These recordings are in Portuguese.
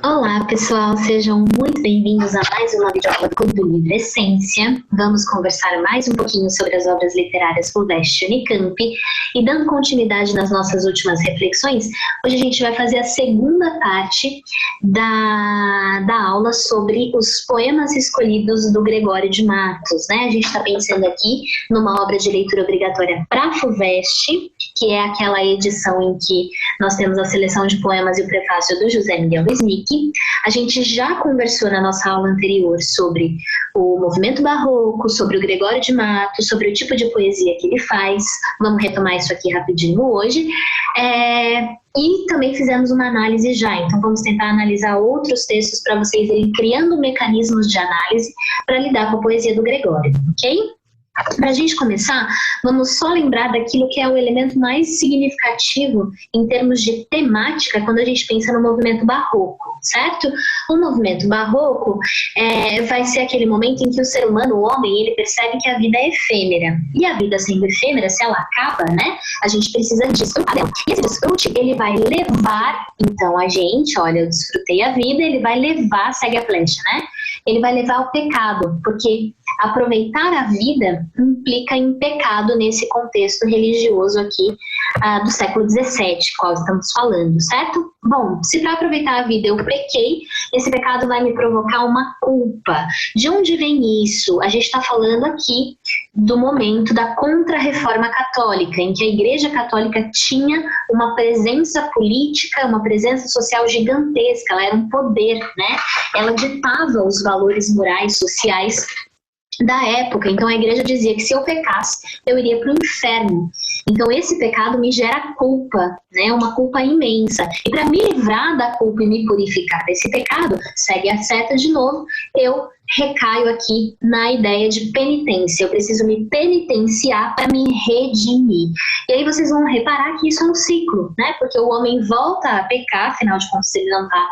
Olá, pessoal, sejam muito bem-vindos a mais uma videoaula do Clube do Livro Essência. Vamos conversar mais um pouquinho sobre as obras literárias FUVEST Unicamp e dando continuidade nas nossas últimas reflexões, hoje a gente vai fazer a segunda parte da aula sobre os poemas escolhidos do Gregório de Matos, né? A gente está pensando aqui numa obra de leitura obrigatória para a FUVEST, que é aquela edição em que nós temos a seleção de poemas e o prefácio do José Miguel Wisnik. A gente já conversou na nossa aula anterior sobre o movimento barroco, sobre o Gregório de Matos, sobre o tipo de poesia que ele faz. Vamos retomar isso aqui rapidinho hoje. E também fizemos uma análise já, então vamos tentar analisar outros textos para vocês irem criando mecanismos de análise para lidar com a poesia do Gregório, ok? Para a gente começar, vamos só lembrar daquilo que é o elemento mais significativo em termos de temática quando a gente pensa no movimento barroco, certo? O movimento barroco vai ser aquele momento em que o ser humano, o homem, ele percebe que a vida é efêmera. E a vida sendo efêmera, se ela acaba, né, a gente precisa desfrutar dela. E esse desfrute, ele vai levar, então, a gente, olha, eu desfrutei a vida, ele vai levar, segue a flecha, né? Ele vai levar ao pecado, porque aproveitar a vida implica em pecado nesse contexto religioso aqui do século XVII, qual estamos falando, certo? Bom, se para aproveitar a vida eu pequei, esse pecado vai me provocar uma culpa. De onde vem isso? A gente está falando aqui do momento da Contra-Reforma Católica, em que a Igreja Católica tinha uma presença política, uma presença social gigantesca, ela era um poder, né? Ela ditava os valores morais, sociais da época. Então a igreja dizia que se eu pecasse, eu iria para o inferno. Então esse pecado me gera culpa, né? Uma culpa imensa. E para me livrar da culpa e me purificar desse pecado, segue a seta de novo, eu recaio aqui na ideia de penitência. Eu preciso me penitenciar para me redimir. E aí vocês vão reparar que isso é um ciclo, né? Porque o homem volta a pecar, afinal de contas ele não está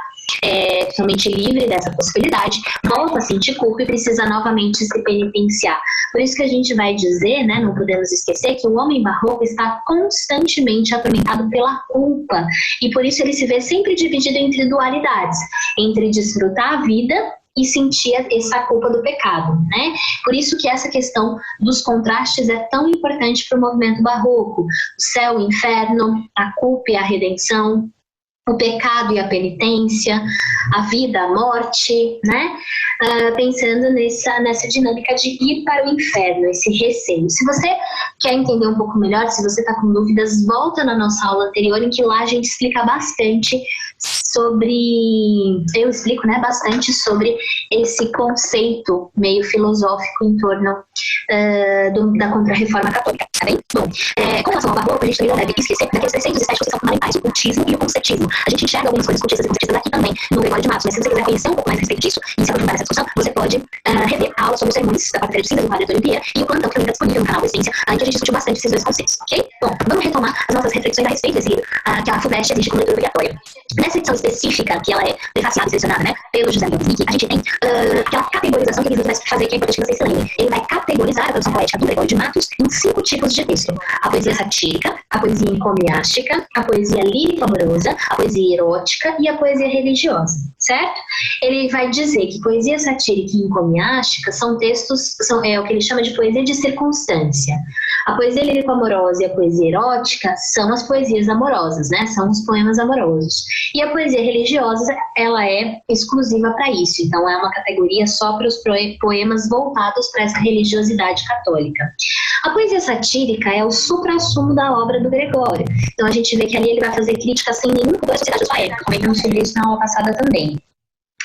totalmente livre dessa possibilidade, volta a sentir culpa e precisa novamente se penitenciar. Por isso que a gente vai dizer, né, não podemos esquecer que o homem barroco está constantemente atormentado pela culpa, e por isso ele se vê sempre dividido entre dualidades, entre desfrutar a vida e sentir essa culpa do pecado, né? Por isso que essa questão dos contrastes é tão importante para o movimento barroco. O céu, o inferno, a culpa e a redenção, o pecado e a penitência, a vida, a morte, né? Pensando nessa dinâmica de ir para o inferno, esse receio. Se você quer entender um pouco melhor, se você está com dúvidas, volta na nossa aula anterior, em que lá a gente explica bastante sobre, eu explico, né, bastante sobre esse conceito meio filosófico em torno da Contra-Reforma Católica, tá bem? Bom, com relação ao barroco, a gente também não deve esquecer daqueles preceitos estéticos que são fundamentais, o cultismo e o concetismo. A gente enxerga algumas coisas cultistas e concetistas aqui também no Gregório de Matos, mas se você quiser conhecer um pouco mais a respeito disso e se aprofundar nessa discussão, você pode rever a aula sobre os sermões da Quarta-feira de Cinzas, do Padre Antônio Vieira, e o plantão que também está disponível no canal da Essência, em que a gente discutiu bastante esses dois conceitos, ok? Bom, vamos retomar as nossas reflexões a respeito desse livro, que a FUVEST exige como leitura obrigatória. Nessa edição específica, que ela é prefaciada e selecionada, né, pelo José Miguel Wisnik, a gente tem aquela categorização que ele vai fazer, que é importante que vocês se lembrem. Ele vai categorizar a produção poética do Gregório de Matos em 5 tipos de texto: a poesia satírica, a poesia encomiástica, a poesia lírico-amorosa, a poesia erótica e a poesia religiosa, certo? Ele vai dizer que poesia satírica e encomiástica são textos, é o que ele chama de poesia de circunstância. A poesia lírico-amorosa e a poesia erótica são as poesias amorosas, né? São os poemas amorosos. E a poesia religiosa, ela é exclusiva para isso. Então é uma categoria só para os poemas voltados para essa religiosidade católica. A poesia satírica é o suprassumo da obra do Gregório. Então a gente vê que ali ele vai fazer crítica sem nenhum culpa da sociedade da sua época. Comentamos sobre isso na aula passada também.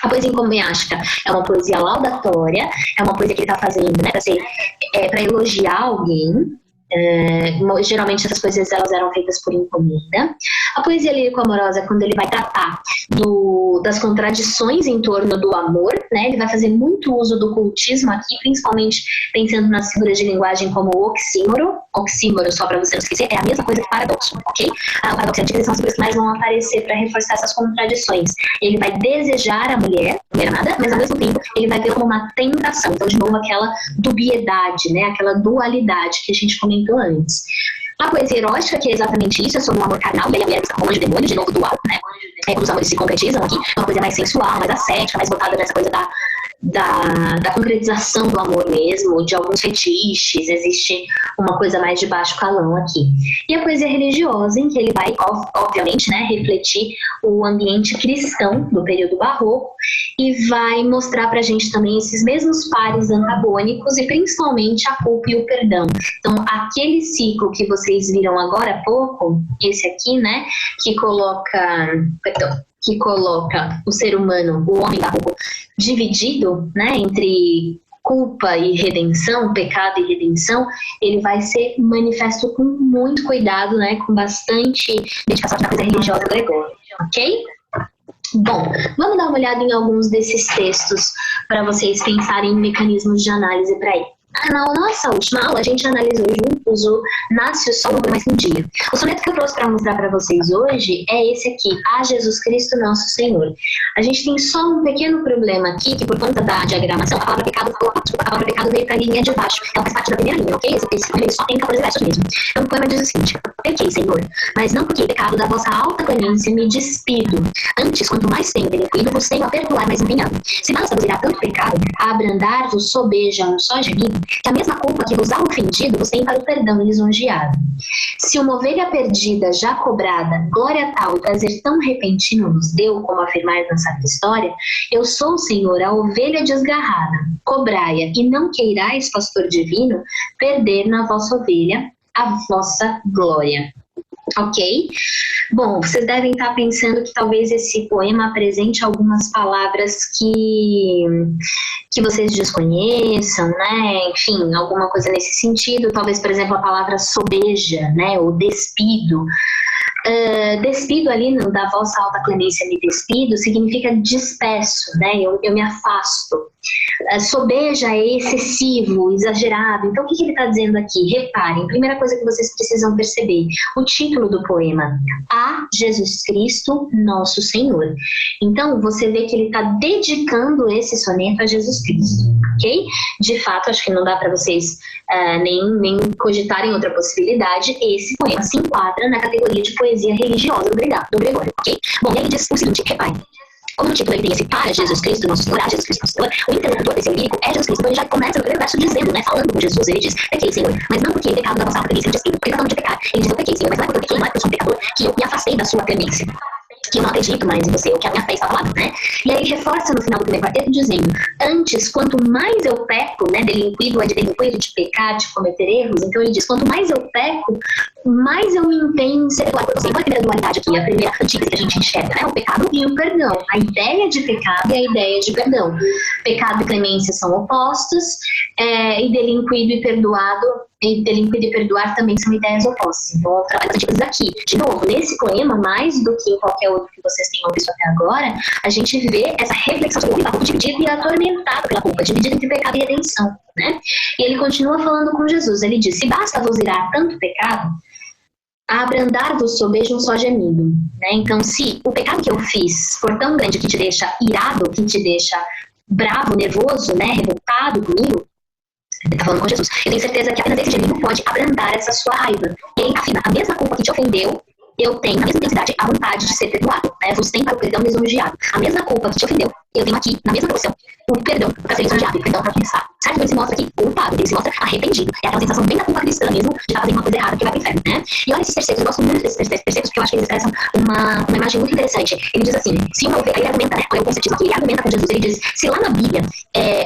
A poesia encomiástica é uma poesia laudatória, é uma poesia que ele está fazendo, né, para elogiar alguém. Geralmente essas poesias elas eram feitas por encomenda. A poesia lírico-amorosa é quando ele vai tratar das contradições em torno do amor, né? Ele vai fazer muito uso do cultismo aqui, principalmente pensando nas figuras de linguagem como o oxímoro. Oxímoro, só para você não esquecer, é a mesma coisa que paradoxo, ok? O paradoxo e a antítese são as figuras que mais vão aparecer para reforçar essas contradições. Ele vai desejar a mulher amada, mas ao mesmo tempo ele vai ver como uma tentação. Então, de novo, aquela dubiedade, né? Aquela dualidade que a gente comentou antes. A poesia erótica, que é exatamente isso, é sobre o amor carnal, e aí a mulher está com o anjo demônio, de novo dual, né? Quando os amores se concretizam aqui, é uma coisa mais sensual, mais ascética, mais voltada nessa coisa da concretização do amor mesmo, de alguns fetiches, existe uma coisa mais de baixo calão aqui. E a poesia religiosa, em que ele vai, obviamente, né, refletir o ambiente cristão do período barroco e vai mostrar pra gente também esses mesmos pares antagônicos e principalmente a culpa e o perdão. Então, aquele ciclo que vocês viram agora há pouco, esse aqui, né, que coloca o ser humano, o homem barroco, dividido, né, entre culpa e redenção, pecado e redenção, ele vai ser manifesto com muito cuidado, né, com bastante dedicação à coisa religiosa gregórica, ok? Bom, vamos dar uma olhada em alguns desses textos para vocês pensarem em mecanismos de análise para aí. Na nossa última aula, a gente analisou juntos o Nasce o Sol, mais um dia. O soneto que eu trouxe para mostrar para vocês hoje é esse aqui, A Jesus Cristo Nosso Senhor. A gente tem só um pequeno problema aqui, que por conta da diagramação, a palavra pecado veio para a linha de baixo. Ela faz parte da primeira linha, ok? Esse poema só tem 14 versos mesmo. Então o poema diz o seguinte: pequei, Senhor, mas não porque pecado da vossa alta clemência me despido. Antes, quanto mais tenho delinquido, vos tenho a perdoar mais empenhado. Se basta-vos irá tanto pecado, a abrandar-vos sobeja um só gemido, que a mesma culpa que vos há ofendido vos tem para o perdão lisonjeado. Se uma ovelha perdida já cobrada, glória tal e prazer tão repentino nos deu, como afirmar na Sacra História, eu sou, Senhor, a ovelha desgarrada, cobrai-a, e não queirais, pastor divino, perder na vossa ovelha a vossa glória. Ok? Bom, vocês devem estar pensando que talvez esse poema apresente algumas palavras que vocês desconheçam, né? Enfim, alguma coisa nesse sentido. Talvez, por exemplo, a palavra sobeja, né? Ou despido. Despido ali, da vossa alta clemência me despido, significa despeço, né? Eu me afasto. Sobeja é excessivo, exagerado. Então, o que ele está dizendo aqui? Reparem, primeira coisa que vocês precisam perceber, o título do poema, A Jesus Cristo, Nosso Senhor. Então, você vê que ele está dedicando esse soneto a Jesus Cristo, ok? De fato, acho que não dá para vocês nem cogitarem outra possibilidade. Esse poema se enquadra na categoria de poesia religiosa do Gregório, ok? Bom, e aí diz o seguinte, reparem. Como o título ele tem esse para Jesus Cristo, Nosso Senhor, a Jesus Cristo, Nosso Senhor, o interlocutor desse lírico é Jesus Cristo. Então ele já começa no primeiro verso dizendo, né, falando com Jesus, ele diz, pequei, Senhor, mas não porque pecado da vossa alta clemência me despido, porque ele tá falando de pecar. Ele diz, eu pequei, Senhor, mas não é porque eu pequei, não é porque eu sou um pecador, que eu me afastei da sua clemência, que eu não acredito mais em você, o que a minha fé está falando, né? E aí ele reforça no final do primeiro quarteto dizendo, antes, quanto mais eu peco, né, delinquido, de pecar, de cometer erros, então ele diz, quanto mais eu peco, mais eu me empenho em ser perdoado por você. Então a primeira dualidade aqui, a primeira antítese que a gente enxerga, né, o pecado e o perdão. A ideia de pecado e a ideia de perdão. Pecado e clemência são opostos, e delinquido e perdoado, e delinquido e perdoar também são ideias opostas. Então, o trabalho das antíteses aqui. De novo, nesse poema, mais do que em qualquer outro que vocês tenham visto até agora, a gente vê essa reflexão sobre o homem dividido e atormentado pela culpa, dividido entre pecado e redenção, né? E ele continua falando com Jesus. Ele diz, se basta vos irar tanto pecado, a abrandar-vos sobeja um só gemido, né? Então, se o pecado que eu fiz for tão grande que te deixa irado, que te deixa bravo, nervoso, né, revoltado comigo, ele está falando com Jesus, eu tenho certeza que apenas esse gemido pode abrandar essa sua raiva. E ele afirma, a mesma culpa que te ofendeu, eu tenho na mesma intensidade a vontade de ser perdoado, né? Vos tem para o perdão lisonjeado. A mesma culpa que te ofendeu, eu tenho aqui, na mesma proporção, o perdão para ser lisonjeado, o perdão para pensar. Certo? Ele se mostra aqui culpado, ele se mostra arrependido. É aquela sensação bem da culpa cristã mesmo, de estar fazendo uma coisa errada que vai para o inferno, né? E olha esses terceiros, eu gosto muito desses terceiros, porque eu acho que eles expressam uma imagem muito interessante. Ele diz assim, se uma ovelha, ele argumenta, né? Olha o concetismo aqui, ele argumenta com Jesus, ele diz, se lá na Bíblia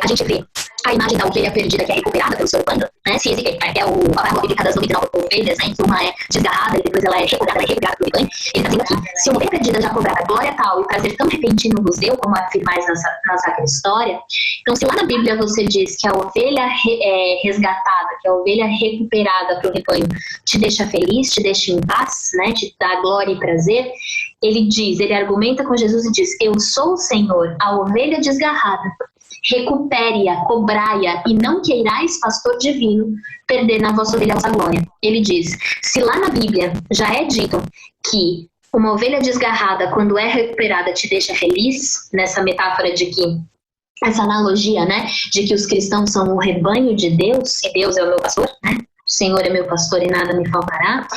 a gente vê a imagem da ovelha perdida que é recuperada pelo seu bando, né? Se existe, é o parábola bíblica das 99 ovelhas, né? Em que uma é desgarrada e depois ela é recuperada pelo rebanho. Ele está dizendo aqui, se uma ovelha perdida já cobrada glória tal e prazer tão repentino vos deu, como afirmais na Sacra História, então se lá na Bíblia você diz que a ovelha resgatada, que a ovelha recuperada pelo rebanho te deixa feliz, te deixa em paz, né? Te dá glória e prazer, ele argumenta com Jesus e diz, eu sou o Senhor, a ovelha desgarrada, recupere-a, cobrai-a, e não queirais, pastor divino, perder na vossa ovelha a vossa glória. Ele diz, se lá na Bíblia já é dito que uma ovelha desgarrada, quando é recuperada, te deixa feliz, nessa metáfora de que, essa analogia, né, de que os cristãos são o rebanho de Deus, e Deus é o meu pastor, né? o Senhor é meu pastor e nada me faltará,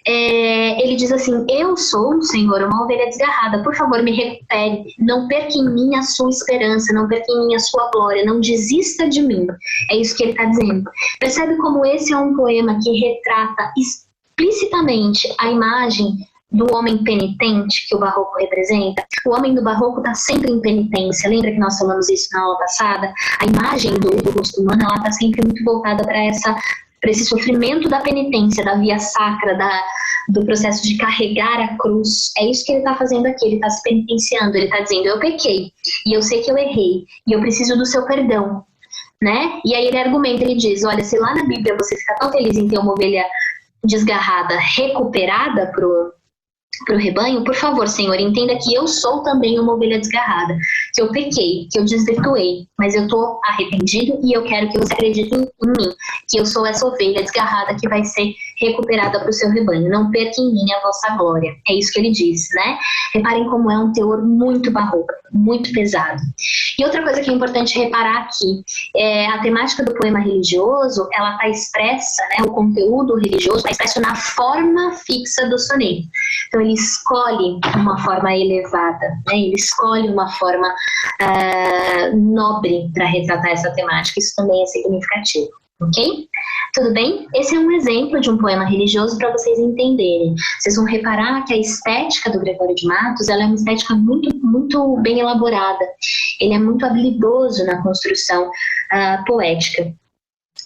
ele diz assim: eu sou, Senhor, uma ovelha desgarrada, por favor me recupere, não perca em mim a sua esperança, não perca em mim a sua glória, não desista de mim. É isso que ele está dizendo. Percebe como esse é um poema que retrata explicitamente a imagem do homem penitente que o barroco representa? O homem do barroco está sempre em penitência. Lembra que nós falamos isso na aula passada? A imagem do rosto humano está sempre muito voltada para esse sofrimento da penitência, da via sacra, do processo de carregar a cruz. É isso que ele está fazendo aqui, ele está se penitenciando, ele está dizendo: eu pequei, e eu sei que eu errei, e eu preciso do seu perdão, né? E aí ele argumenta, ele diz: olha, se lá na Bíblia você fica tão feliz em ter uma ovelha desgarrada, recuperada pro rebanho, por favor, Senhor, entenda que eu sou também uma ovelha desgarrada, que eu pequei, que eu desvirtuei, mas eu estou arrependido e eu quero que você acredite em mim, que eu sou essa ovelha desgarrada que vai ser recuperada para o seu rebanho. Não perca em mim a vossa glória. É isso que ele diz, né? Reparem como é um teor muito barroco, muito pesado. E outra coisa que é importante reparar aqui, a temática do poema religioso, ela está expressa, né, o conteúdo religioso está expresso na forma fixa do soneto. Então ele escolhe uma forma elevada, né? Ele escolhe uma forma nobre para retratar essa temática. Isso também é significativo, ok? Tudo bem? Esse é um exemplo de um poema religioso para vocês entenderem. Vocês vão reparar que a estética do Gregório de Matos, ela é uma estética muito, muito bem elaborada. Ele é muito habilidoso na construção poética.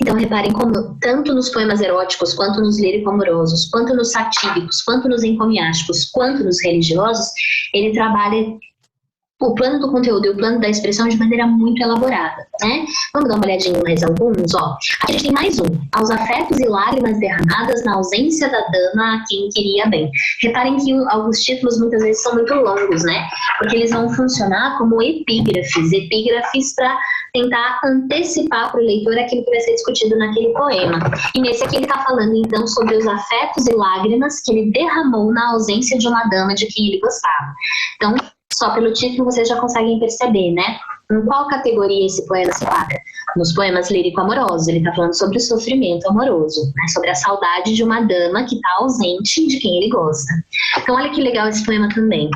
Então reparem como, tanto nos poemas eróticos, quanto nos lírico-amorosos, quanto nos satíricos, quanto nos encomiásticos, quanto nos religiosos, ele trabalha o plano do conteúdo e o plano da expressão de maneira muito elaborada, né? Vamos dar uma olhadinha em mais alguns, ó. Aqui a gente tem mais um. Aos afetos e lágrimas derramadas na ausência da dama a quem queria bem. Reparem que alguns títulos muitas vezes são muito longos, né? Porque eles vão funcionar como epígrafes para tentar antecipar para o leitor aquilo que vai ser discutido naquele poema. E nesse aqui ele está falando então sobre os afetos e lágrimas que ele derramou na ausência de uma dama de quem ele gostava. Então, só pelo título vocês já conseguem perceber, né? Em qual categoria esse poema se enquadra? Nos poemas lírico-amorosos, ele está falando sobre o sofrimento amoroso, né? Sobre a saudade de uma dama que está ausente de quem ele gosta. Então olha que legal esse poema também.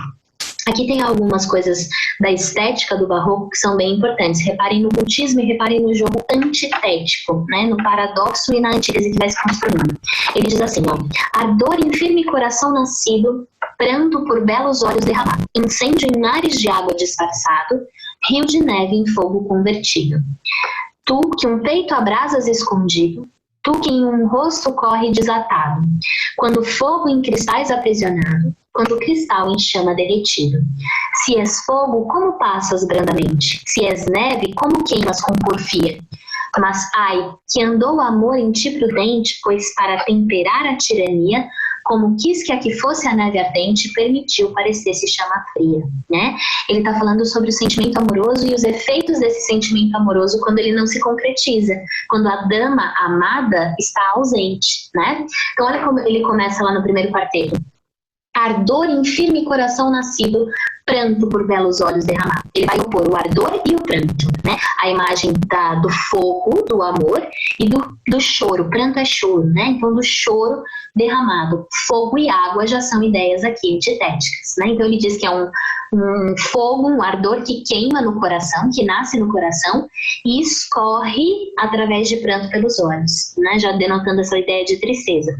Aqui tem algumas coisas da estética do barroco que são bem importantes. Reparem no cultismo e reparem no jogo antitético, né? No paradoxo e na antítese que vai se construindo. Ele diz assim, ó: ardor em firme coração nascido, pranto por belos olhos derramado, incêndio em mares de água disfarçado, rio de neve em fogo convertido. Tu que um peito a brasas escondido, tu que em um rosto corre desatado, quando fogo em cristais aprisionado, quando o cristal em chama derretido. Se és fogo, como passas brandamente? Se és neve, como queimas com porfia? Mas ai, que andou o amor em ti prudente, pois para temperar a tirania, como quis que aqui fosse a neve ardente, permitiu parecer-se chama fria, né? Ele está falando sobre o sentimento amoroso e os efeitos desse sentimento amoroso quando ele não se concretiza, quando a dama amada está ausente, né? Então olha como ele começa lá no primeiro quarteto. Ardor em firme coração nascido, pranto por belos olhos derramado. Ele vai opor o ardor e o pranto, né? A imagem do fogo, do amor, e do choro. Pranto é choro, né? Então, do choro derramado. Fogo e água já são ideias aqui antitéticas, né? Então, ele diz que é um fogo, um ardor que queima no coração, que nasce no coração e escorre através de pranto pelos olhos, né? Já denotando essa ideia de tristeza.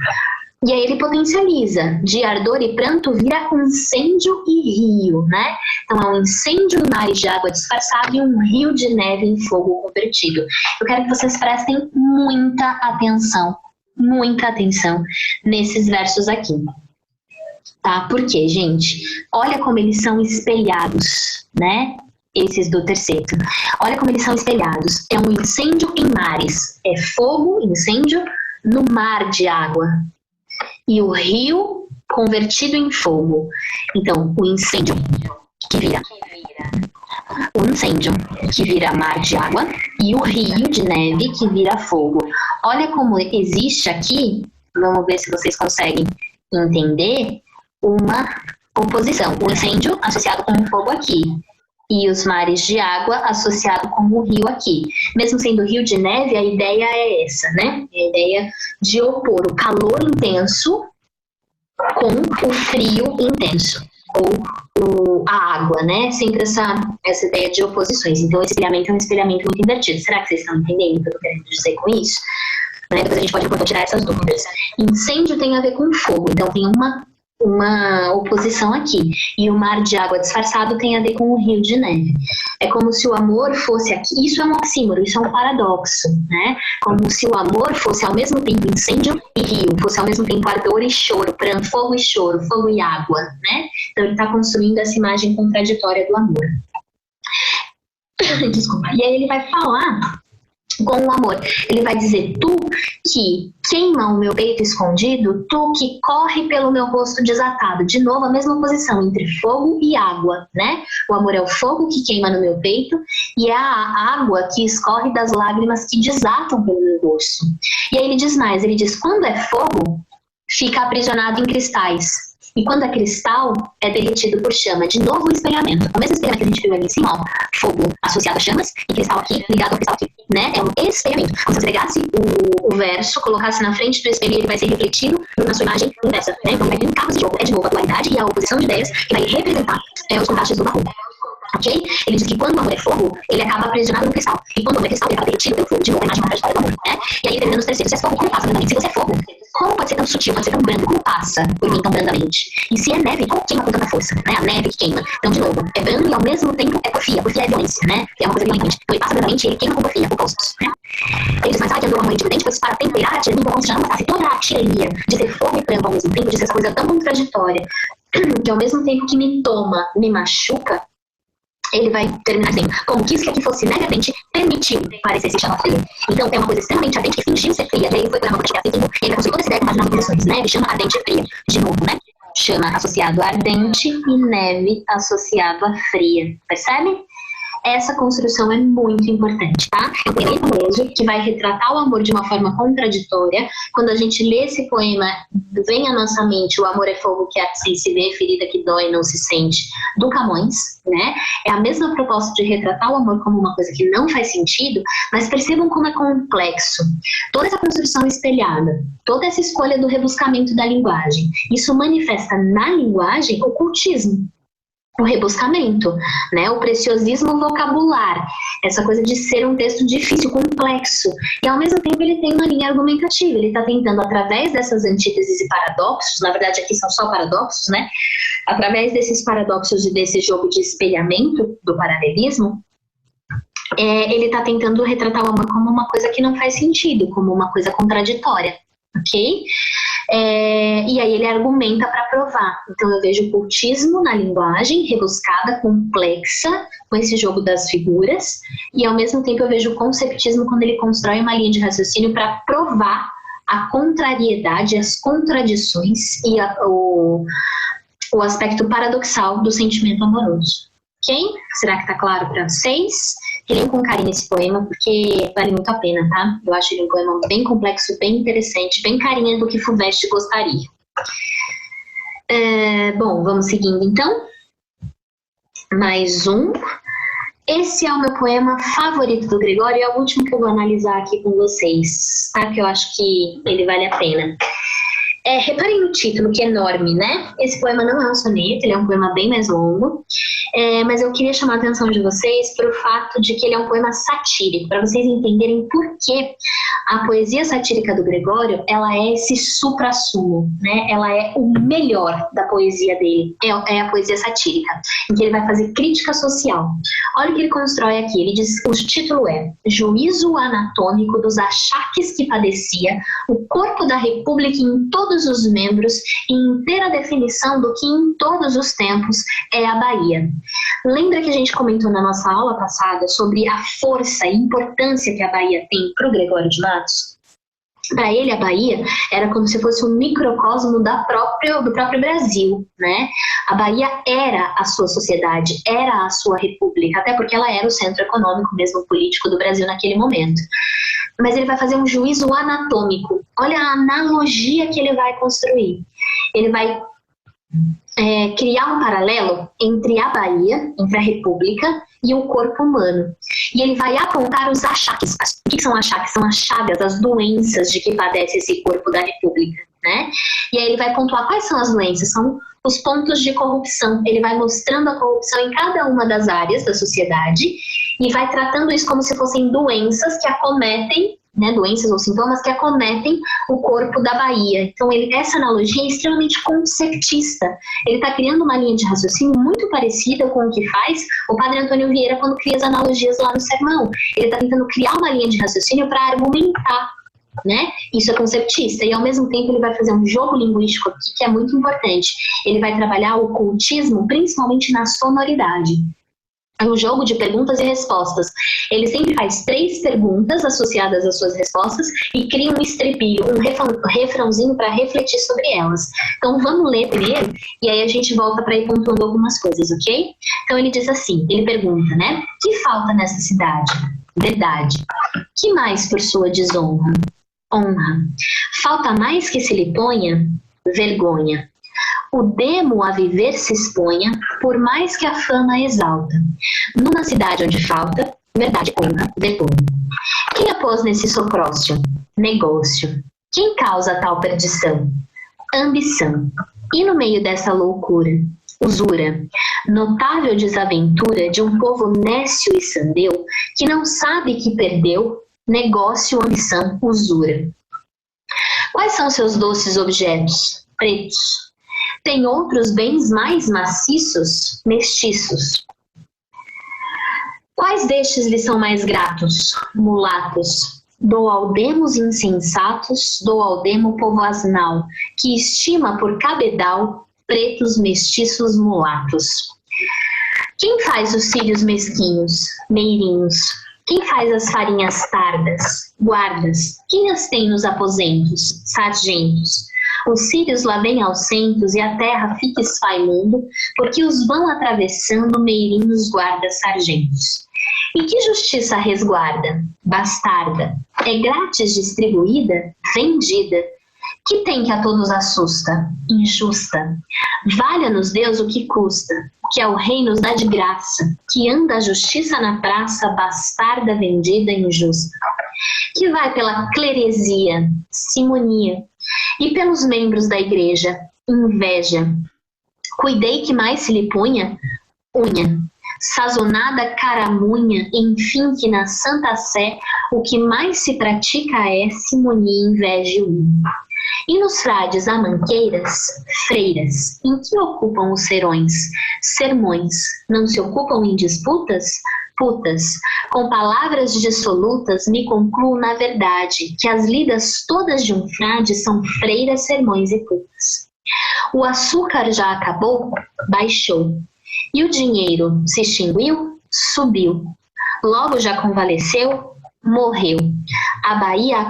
E aí ele potencializa, de ardor e pranto vira incêndio e rio, né? Então é um incêndio em mares de água disfarçado e um rio de neve em fogo convertido. Eu quero que vocês prestem muita atenção nesses versos aqui. Tá? Por quê, gente? Olha como eles são espelhados, né? Esses do terceiro. Olha como eles são espelhados. É um incêndio em mares. É fogo, incêndio, no mar de água. E o rio convertido em fogo. Então, o incêndio que vira mar de água e o rio de neve que vira fogo. Olha como existe aqui, vamos ver se vocês conseguem entender, uma composição. O incêndio associado com o fogo aqui. e os mares de água associado com o rio aqui. Mesmo sendo rio de neve, a ideia é essa, né? A ideia de opor o calor intenso com o frio intenso, ou a água, né? Sempre essa ideia de oposições. Então, esse espelhamento é um espelhamento muito invertido. Será que vocês estão entendendo o que eu estou querendo dizer com isso? Né? Depois a gente pode tirar essas dúvidas. Incêndio tem a ver com fogo, então tem uma oposição aqui. E o mar de água disfarçado tem a ver com o rio de neve. É como se o amor fosse aqui. Isso é um oxímoro, isso é um paradoxo, né? Como se o amor fosse ao mesmo tempo incêndio e rio, fosse ao mesmo tempo ardor e choro, pranto, fogo e choro, fogo e água, né? Então ele está construindo essa imagem contraditória do amor. Desculpa. E aí ele vai falar com o amor. Ele vai dizer: tu que queima o meu peito escondido, tu que corre pelo meu rosto desatado. De novo, a mesma posição entre fogo e água, né? O amor é o fogo que queima no meu peito e é a água que escorre das lágrimas que desatam pelo meu rosto. E aí ele diz mais, ele diz: quando é fogo, fica aprisionado em cristais. E quando é cristal, é derretido por chama. De novo o espelhamento. O mesmo espelhamento que a gente viu ali em cima, ó. Fogo associado a chamas e cristal aqui, ligado ao cristal aqui, né? É um espelhamento. Como se você pegasse o verso, colocasse na frente do espelho e ele vai ser refletido na sua imagem inversa, né? Então vai brincar esse jogo. É de novo a dualidade e a oposição de ideias que vai representar os contrastes do barroco. Ok? Ele diz que quando o amor é fogo, ele acaba aprisionado no cristal. E quando o amor é cristal, ele acaba derretido pelo fogo. De novo, a imagem contraditória do amor, né? E aí ele termina nos terceiros. Se é fogo, como passa brandamente? Se você é fogo, como pode ser tão sutil, pode ser tão brando? Como passa por mim tão brandamente? E se é neve, como queima com tanta força? Né? A neve que queima. Então, de novo, é brando e ao mesmo tempo é porfia. Porfia é violência, né? É uma coisa violentante. Então ele passa brandamente e ele queima com porfia, opostos, né? Ele diz: mas sabe que andou a mãe de prudente, pois para temperar a tirania, como se já não bastasse toda a tirania de ser fogo e pranto ao mesmo tempo, de ser essa coisa tão contraditória, que ao mesmo tempo que me toma, me machuca, ele vai terminar dizendo: como quis que aqui fosse mega ardente, permitiu parecer se chama fria. Então é uma coisa extremamente ardente que fingiu ser fria. E aí foi por uma coisa que ele vai construir toda essa ideia com as direções, né? Ele chama ardente e fria. De novo, né? Chama associado a ardente e neve associado a fria. Percebe? Essa construção é muito importante, tá? É um poema famoso que vai retratar o amor de uma forma contraditória. Quando a gente lê esse poema, vem à nossa mente: o amor é fogo que assim se vê, ferida que dói não se sente, do Camões, né? É a mesma proposta de retratar o amor como uma coisa que não faz sentido, mas percebam como é complexo. Toda essa construção espelhada, toda essa escolha do rebuscamento da linguagem, isso manifesta na linguagem o cultismo, o rebuscamento, né? O preciosismo vocabular, essa coisa de ser um texto difícil, complexo, e ao mesmo tempo ele tem uma linha argumentativa. Ele está tentando, através dessas antíteses e paradoxos, na verdade aqui são só paradoxos, né? Através desses paradoxos e desse jogo de espelhamento do paralelismo, ele está tentando retratar o amor como uma coisa que não faz sentido, como uma coisa contraditória, ok? E aí ele argumenta para provar. Então eu vejo o cultismo na linguagem, rebuscada, complexa, com esse jogo das figuras, e ao mesmo tempo eu vejo o conceptismo quando ele constrói uma linha de raciocínio para provar a contrariedade, as contradições e o aspecto paradoxal do sentimento amoroso. Ok? Será que está claro para vocês? Leiam com carinho esse poema, porque vale muito a pena, tá? Eu acho ele um poema bem complexo, bem interessante, bem carinha do que Fuveste gostaria. Bom, vamos seguindo então. Mais um. Esse é o meu poema favorito do Gregório e é o último que eu vou analisar aqui com vocês, tá? Que eu acho que ele vale a pena. Reparem no título, que é enorme, né? Esse poema não é um soneto, ele é um poema bem mais longo, mas eu queria chamar a atenção de vocês para o fato de que ele é um poema satírico, para vocês entenderem por que a poesia satírica do Gregório, ela é esse supra-sumo, né? Ela é o melhor da poesia dele, é a poesia satírica, em que ele vai fazer crítica social. Olha o que ele constrói aqui, ele diz, o título é Juízo Anatômico dos Achaques que Padecia o Corpo da República em todos os membros e inteira definição do que em todos os tempos é a Bahia. Lembra que a gente comentou na nossa aula passada sobre a força e importância que a Bahia tem para o Gregório de Matos? Para ele, a Bahia era como se fosse um microcosmo do próprio Brasil, né? A Bahia era a sua sociedade, era a sua república, até porque ela era o centro econômico, mesmo político do Brasil naquele momento. Mas ele vai fazer um juízo anatômico. Olha a analogia que ele vai construir. Ele vai criar um paralelo entre a Bahia, entre a República e o corpo humano. E ele vai apontar os achaques. O que são achaques? São as chagas, as doenças de que padece esse corpo da República, né? E aí ele vai pontuar quais são as doenças, são os pontos de corrupção. Ele vai mostrando a corrupção em cada uma das áreas da sociedade e vai tratando isso como se fossem doenças que acometem, né, doenças ou sintomas que acometem o corpo da Bahia. Então, essa analogia é extremamente conceptista. Ele está criando uma linha de raciocínio muito parecida com o que faz o Padre Antônio Vieira quando cria as analogias lá no sermão. Ele está tentando criar uma linha de raciocínio para argumentar, né? Isso é conceptista. E, ao mesmo tempo, ele vai fazer um jogo linguístico aqui que é muito importante. Ele vai trabalhar o cultismo principalmente na sonoridade. É um jogo de perguntas e respostas. Ele sempre faz 3 perguntas associadas às suas respostas e cria um estribilho, um refrãozinho para refletir sobre elas. Então vamos ler primeiro e aí a gente volta para ir pontuando algumas coisas, ok? Então ele diz assim, ele pergunta, né? Que falta nessa cidade? Verdade. Que mais por sua desonra? Honra. Falta mais que se lhe ponha? Vergonha. O demo a viver se exponha, por mais que a fama exalta. Numa cidade onde falta, verdade, honra, vergonha. Quem apôs nesse socrócio? Negócio. Quem causa tal perdição? Ambição. E no meio dessa loucura? Usura. Notável desaventura de um povo nécio e sandeu, que não sabe que perdeu, negócio, ambição, usura. Quais são seus doces objetos? Pretos. Tem outros bens mais maciços, mestiços. Quais destes lhe são mais gratos? Mulatos. Dou ao demos insensatos, dou ao demo povo asnal, que estima por cabedal pretos, mestiços, mulatos. Quem faz os círios mesquinhos, meirinhos? Quem faz as farinhas tardas? Guardas. Quem as tem nos aposentos? Sargentos. Os círios lá vêm aos centos e a terra fica esfaimando, porque os vão atravessando meirinhos guardas sargentos. E que justiça resguarda? Bastarda. É grátis distribuída? Vendida. Que tem que a todos assusta? Injusta. Valha-nos Deus o que custa, que ao rei nos dá de graça, que anda a justiça na praça, bastarda, vendida, injusta. Que vai pela cleresia, simonia, e pelos membros da igreja, inveja. Cuidei que mais se lhe punha, unha, sazonada caramunha, enfim que na Santa Sé o que mais se pratica é simonia, inveja e unha. E nos frades amanqueiras, freiras, em que ocupam os serões? Sermões, não se ocupam em disputas? Putas, com palavras dissolutas me concluo na verdade que as lidas todas de um frade são freiras, sermões e putas. O açúcar já acabou? Baixou. E o dinheiro se extinguiu? Subiu. Logo já convalesceu? Morreu. A Bahia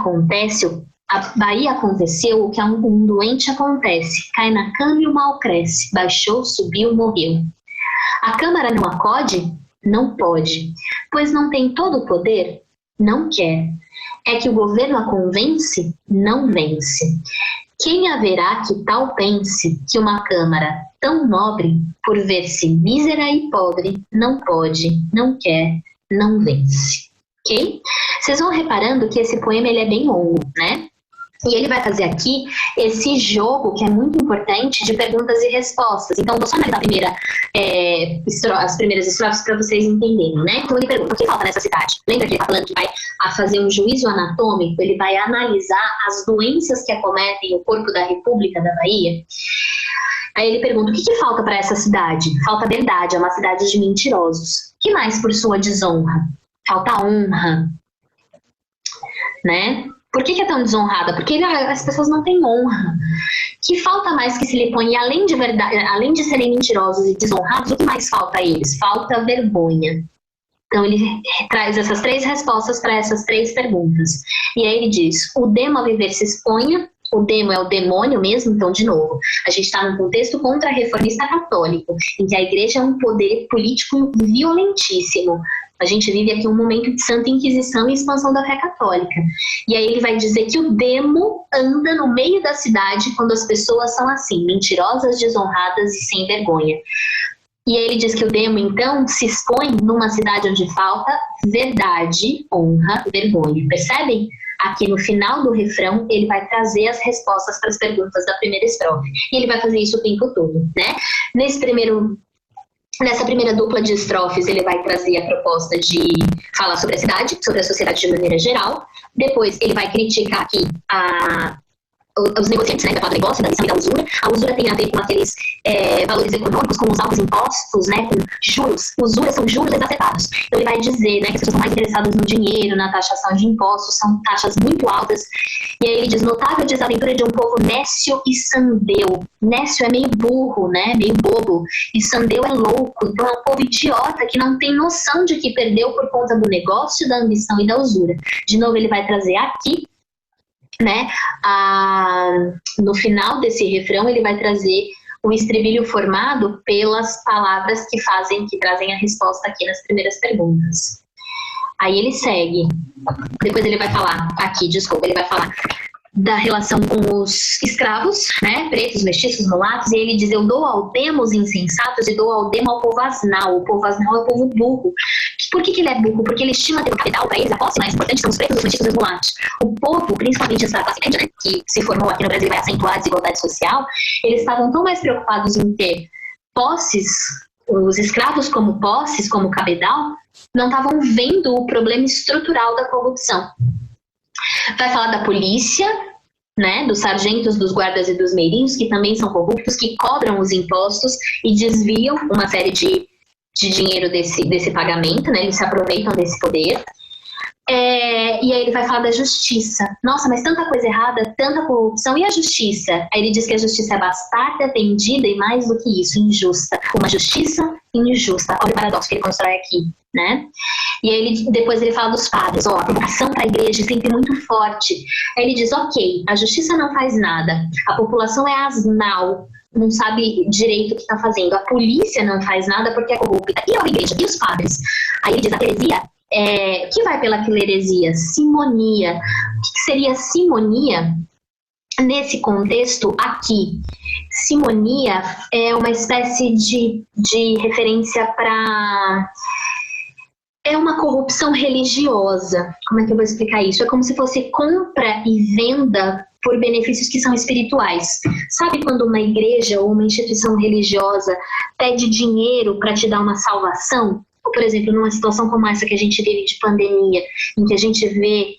aconteceu o que a um doente acontece. Cai na cama e o mal cresce. Baixou, subiu, morreu. A Câmara não acode? Não pode. Pois não tem todo o poder? Não quer. É que o governo a convence? Não vence. Quem haverá que tal pense que uma Câmara tão nobre, por ver-se mísera e pobre, não pode, não quer, não vence? Ok? Vocês vão reparando que esse poema ele é bem longo, né? E ele vai fazer aqui esse jogo que é muito importante de perguntas e respostas. Então, vou só analisar as primeiras estrofes para vocês entenderem, né? Então, ele pergunta, o que falta nessa cidade? Lembra que ele está falando que vai fazer um juízo anatômico? Ele vai analisar as doenças que acometem o corpo da República da Bahia? Aí ele pergunta, o que falta para essa cidade? Falta verdade, é uma cidade de mentirosos. O que mais por sua desonra? Falta honra, né? Por que é tão desonrada? Porque as pessoas não têm honra. Que falta mais que se lhe põe, além de verdade, além de serem mentirosos e desonrados, o que mais falta a eles? Falta vergonha. Então ele traz essas 3 respostas para essas 3 perguntas. E aí ele diz, o demo a viver se exponha, o demo é o demônio mesmo, então de novo, a gente está num contexto contra-reformista católico, em que a igreja é um poder político violentíssimo, A gente vive aqui um momento de Santa Inquisição e expansão da fé católica. E aí ele vai dizer que o demo anda no meio da cidade quando as pessoas são assim, mentirosas, desonradas e sem vergonha. E aí ele diz que o demo, então, se expõe numa cidade onde falta verdade, honra, vergonha. Percebem? Aqui no final do refrão, ele vai trazer as respostas para as perguntas da primeira estrofe. E ele vai fazer isso o tempo todo, né? Nessa primeira dupla de estrofes, ele vai trazer a proposta de falar sobre a cidade, sobre a sociedade de maneira geral. Depois, ele vai criticar aqui os negociantes, né, da fala do negócio, da lição e da usura. A usura tem a ver com aqueles valores econômicos, com os altos impostos, né, com juros. Usura são juros exacerbados. Então ele vai dizer, né, que as pessoas estão mais interessadas no dinheiro, na taxação de impostos, são taxas muito altas. E aí ele diz, notável desaventura de um povo nécio e sandeu. Nécio é meio burro, né, meio bobo. E sandeu é louco. Então é um povo idiota que não tem noção de que perdeu por conta do negócio, da ambição e da usura. De novo ele vai trazer aqui, né, no final desse refrão ele vai trazer o estribilho formado pelas palavras que trazem a resposta aqui nas primeiras perguntas. Aí ele segue, depois ele vai falar ele vai falar da relação com os escravos, né, pretos, mestiços, mulatos, e ele diz, eu dou ao demo os insensatos e dou ao demo ao povo asnal. O povo asnal é o povo burro. Por que ele é burro? Porque ele estima ter o capital para eles, a posse mais importante são os pretos, os mestiços e os mulatos. O povo, principalmente essa classe média, né, que se formou aqui no Brasil e vai acentuar a desigualdade social, eles estavam tão mais preocupados em ter posses, os escravos como posses, como cabedal, não estavam vendo o problema estrutural da corrupção. Vai falar da polícia, né, dos sargentos, dos guardas e dos meirinhos, que também são corruptos, que cobram os impostos e desviam uma série de dinheiro desse pagamento, né, eles se aproveitam desse poder. E aí ele vai falar da justiça. Nossa, mas tanta coisa errada, tanta corrupção, e a justiça? Aí ele diz que a justiça é bastarda, vendida e mais do que isso, injusta. Uma justiça injusta. Olha o paradoxo que ele constrói aqui, né? E aí depois ele fala dos padres. A provocação para a igreja é sempre muito forte. Aí ele diz, ok, a justiça não faz nada, a população é asnal, não sabe direito o que está fazendo, a polícia não faz nada porque é corrupta, e a igreja, e os padres? Aí ele diz, a heresia, o que vai pela heresia? Simonia. O que seria simonia nesse contexto aqui? Simonia é uma espécie de referência para... É uma corrupção religiosa. Como é que eu vou explicar isso? É como se fosse compra e venda por benefícios que são espirituais. Sabe quando uma igreja ou uma instituição religiosa pede dinheiro para te dar uma salvação? Ou, por exemplo, numa situação como essa que a gente vive de pandemia, em que a gente vê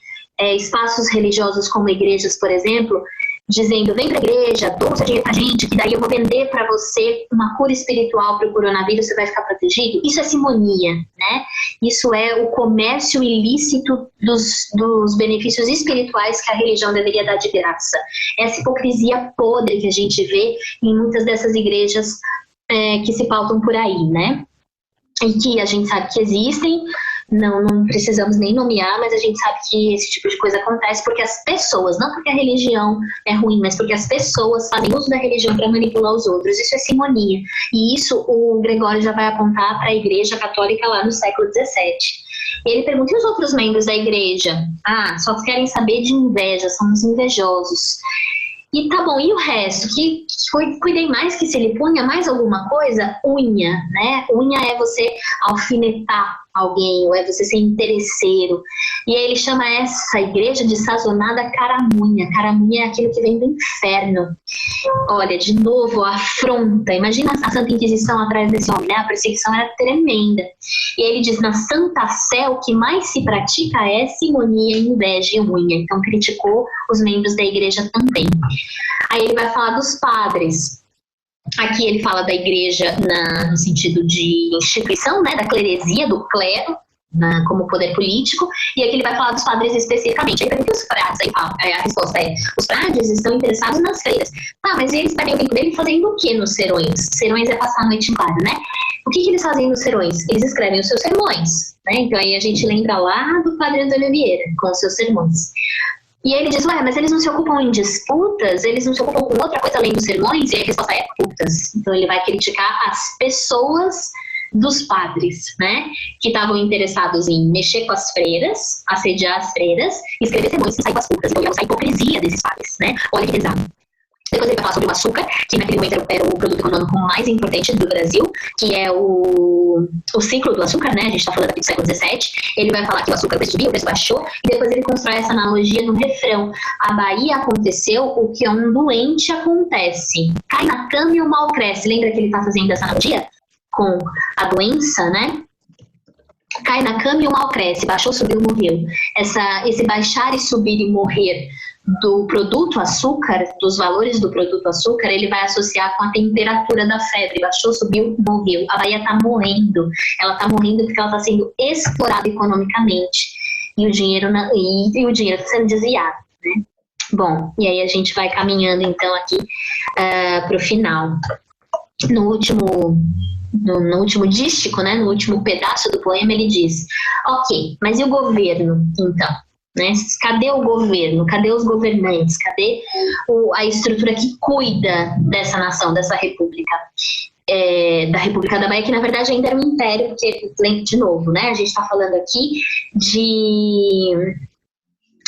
espaços religiosos como igrejas, por exemplo, dizendo, vem para a igreja, doa seu dinheiro para a gente, que daí eu vou vender para você uma cura espiritual para o coronavírus, você vai ficar protegido. Isso é simonia, né? Isso é o comércio ilícito dos benefícios espirituais que a religião deveria dar de graça. Essa hipocrisia podre que a gente vê em muitas dessas igrejas que se pautam por aí, né? E que a gente sabe que existem, não precisamos nem nomear, mas a gente sabe que esse tipo de coisa acontece porque as pessoas, não porque a religião é ruim, mas porque as pessoas fazem uso da religião para manipular os outros. Isso é simonia. E isso o Gregório já vai apontar para a Igreja Católica lá no século XVII. Ele pergunta, e os outros membros da igreja? Só querem saber de inveja, são os invejosos. E tá bom, e o resto? Cuidem mais que se ele punha mais alguma coisa? Unha, né? Unha é você alfinetar alguém, ou é você ser interesseiro. E aí ele chama essa igreja de sazonada caramunha. Caramunha é aquilo que vem do inferno. Olha, de novo, a afronta. Imagina a Santa Inquisição atrás desse homem, né? A perseguição era tremenda. E aí ele diz, na Santa Sé, o que mais se pratica é simonia, inveja e unha. Então criticou os membros da igreja também. Aí ele vai falar dos padres. Aqui ele fala da igreja no sentido de instituição, né, da cleresia, do clero, como poder político, e aqui ele vai falar dos padres especificamente. Aí pergunta os frades, aí a resposta é, os frades estão interessados nas freiras. Mas eles perdem o tempo dele fazendo o que nos serões? Serões é passar a noite em claro, né? O que eles fazem nos serões? Eles escrevem os seus sermões, né? Então aí a gente lembra lá do padre Antônio Vieira, com os seus sermões. E aí ele diz, mas eles não se ocupam em disputas? Eles não se ocupam com outra coisa além dos sermões? E a resposta é disputas. Então ele vai criticar as pessoas dos padres, né? Que estavam interessados em mexer com as freiras, assediar as freiras, escrever sermões e sair com as putas. Então, olhamos a hipocrisia desses padres, né? Olha que pesado. Depois ele vai falar sobre o açúcar, que naquele momento era o produto econômico mais importante do Brasil, que é o ciclo do açúcar, né? A gente está falando aqui do século XVII. Ele vai falar que o açúcar subiu, o preço baixou, e depois ele constrói essa analogia no refrão. A Bahia aconteceu o que a um doente acontece. Cai na cama e o mal cresce. Lembra que ele está fazendo essa analogia com a doença, né? Cai na cama e o mal cresce. Baixou, subiu, morreu. Esse baixar e subir e morrer do produto açúcar, dos valores do produto açúcar, ele vai associar com a temperatura da febre. Baixou, subiu, morreu. A Bahia está morrendo. Ela está morrendo porque ela está sendo explorada economicamente. E o dinheiro está sendo desviado, né? Bom, e aí a gente vai caminhando então aqui para o final. No último dístico, né, no último pedaço do poema, ele diz: ok, mas e o governo, então? Né? Cadê o governo? Cadê os governantes? Cadê a estrutura que cuida dessa nação, dessa república? Da República da Bahia, que na verdade ainda era um império, porque, de novo, né, a gente está falando aqui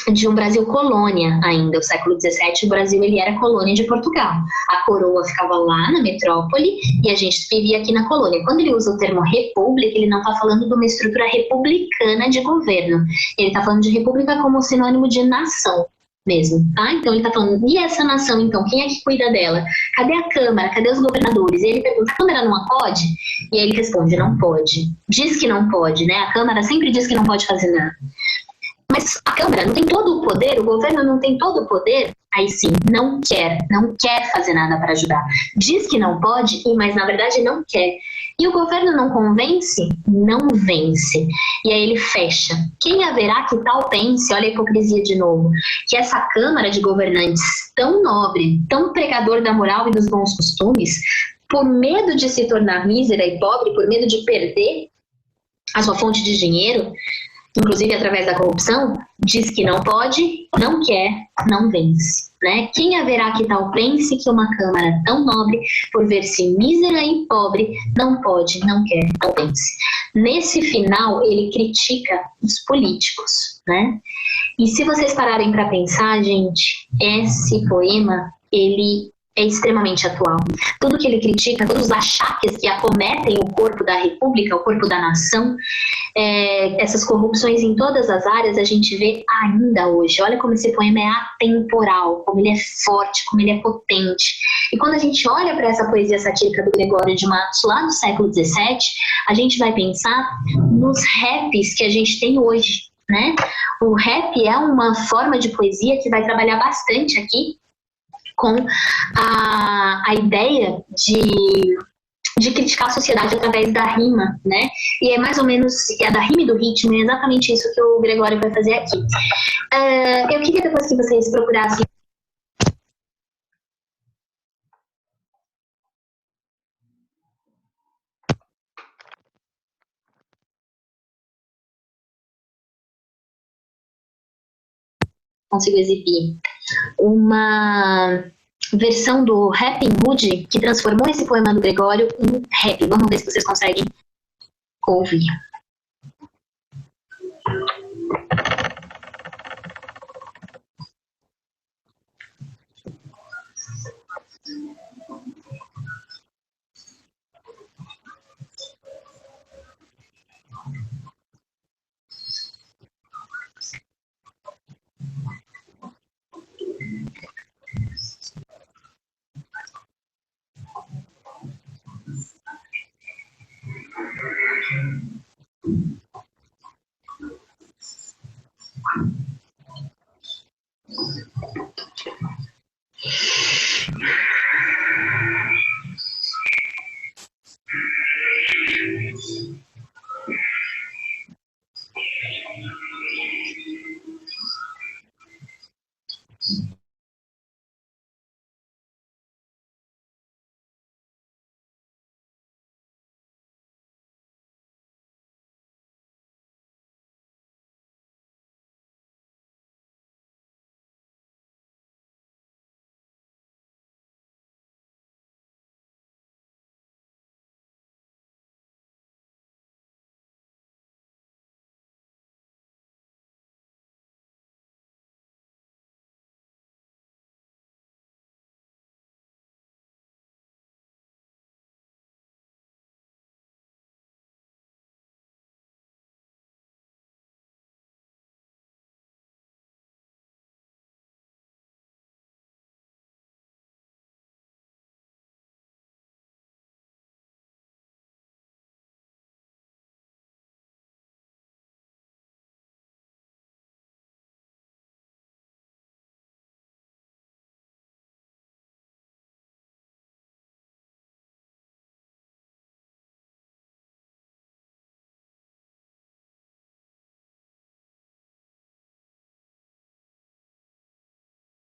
de um Brasil colônia ainda, o século XVII, o Brasil ele era colônia de Portugal. A coroa ficava lá na metrópole e a gente vivia aqui na colônia. Quando ele usa o termo república, ele não está falando de uma estrutura republicana de governo. Ele está falando de república como sinônimo de nação mesmo, tá? Então ele está falando, e essa nação então, quem é que cuida dela? Cadê a Câmara? Cadê os governadores? E ele pergunta, a Câmara não pode? E aí ele responde, não pode. Diz que não pode, né? A Câmara sempre diz que não pode fazer nada. Mas a Câmara não tem todo o poder, o governo não tem todo o poder, aí sim, não quer fazer nada para ajudar. Diz que não pode, mas na verdade não quer. E o governo não convence? Não vence. E aí ele fecha. Quem haverá que tal pense, olha a hipocrisia de novo, que essa Câmara de governantes tão nobre, tão pregador da moral e dos bons costumes, por medo de se tornar mísera e pobre, por medo de perder a sua fonte de dinheiro, inclusive através da corrupção, diz que não pode, não quer, não vence. Né? Quem haverá que tal pense que uma Câmara tão nobre, por ver-se mísera e pobre, não pode, não quer, não vence. Nesse final, ele critica os políticos. Né? E se vocês pararem para pensar, gente, esse poema, ele é extremamente atual. Tudo que ele critica, todos os achaques que acometem o corpo da república, o corpo da nação, essas corrupções em todas as áreas, a gente vê ainda hoje. Olha como esse poema é atemporal, como ele é forte, como ele é potente. E quando a gente olha para essa poesia satírica do Gregório de Matos, lá do século XVII, a gente vai pensar nos raps que a gente tem hoje. Né? O rap é uma forma de poesia que vai trabalhar bastante aqui com a ideia de criticar a sociedade através da rima, né? E é mais ou menos da rima e do ritmo, é exatamente isso que o Gregório vai fazer aqui. Eu queria depois que vocês procurassem consigo exibir uma versão do Rapping Hood que transformou esse poema do Gregório em rap. Vamos ver se vocês conseguem ouvir.